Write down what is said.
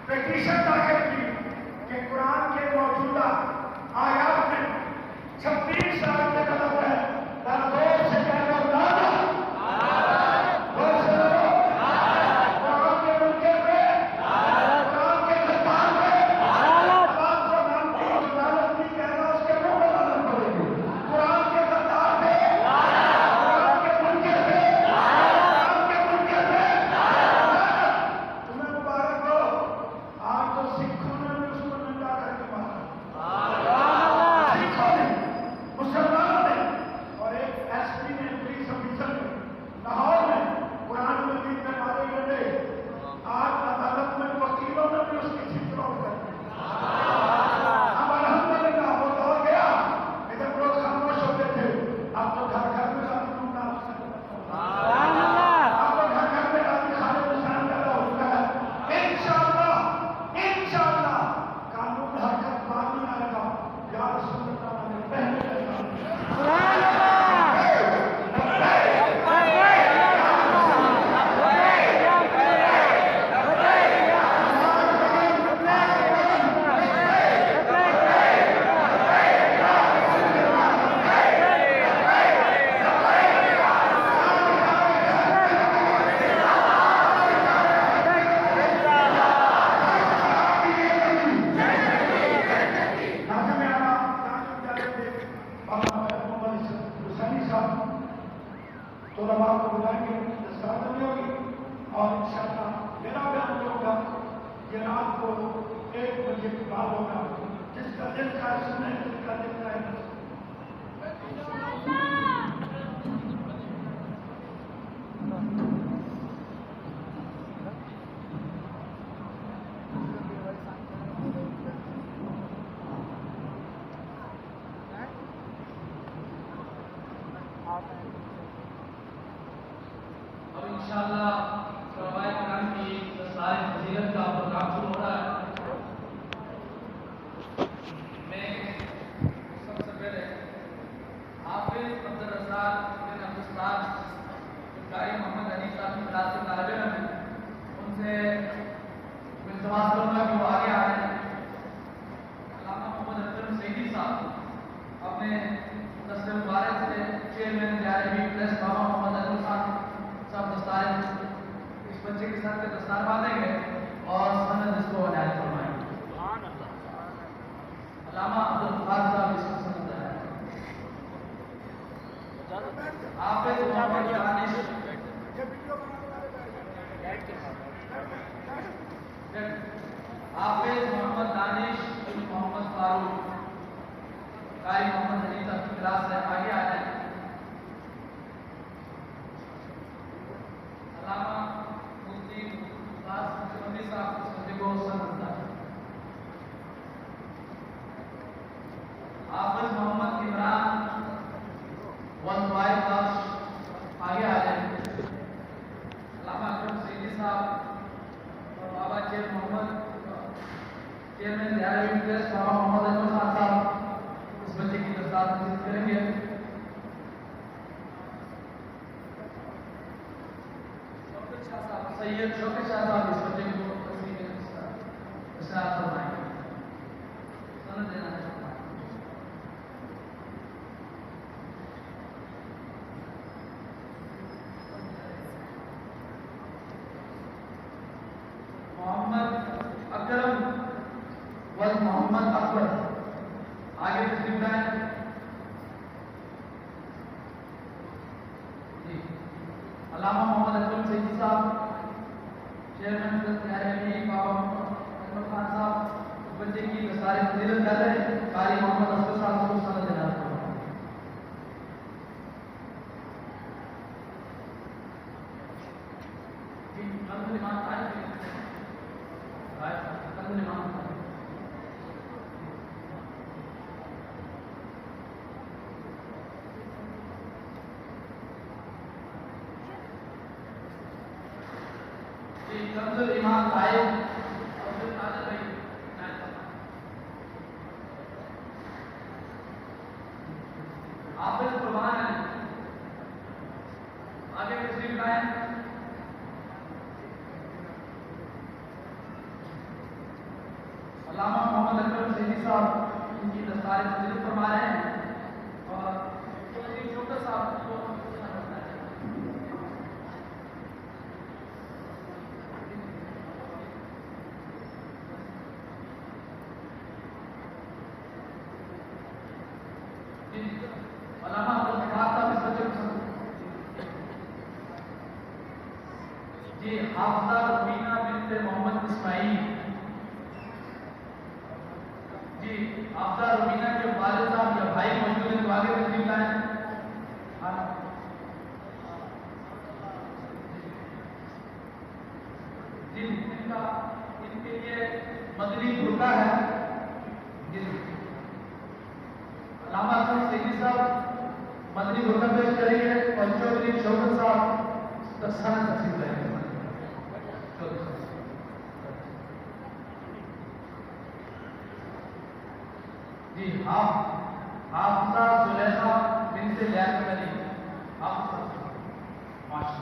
Petition दाखिल की कि कुरान के मौजूदा आयात में 26 आयतें गलत है। दरदोर से कह लो अल्लामा मोहम्मद अकरम सैदी साहब इनकी दस्तार तकरीर फरमा रहे हैं और छोटा साहब को अल्लामा अब्दुल फताह साहब इस बच्चे को जी हाफिजा रुबीना बिन्त मोहम्मद इस्माइल जी हाफिजा रुबीना के वालिद साहब या भाई मौजूद हैं तो आगे तकलीफ लाएं। जी इनके लिए मदनी बुर्का है जी अल्लामा अकरम सैदी साहब मदनी बुर्का पेश करेंगे और चौधरी शौकत साहब दस्ताना तकसीम करेंगे। जी हाफिजा जुलेखा बिन्त लियाकत अली हाफिजा माशा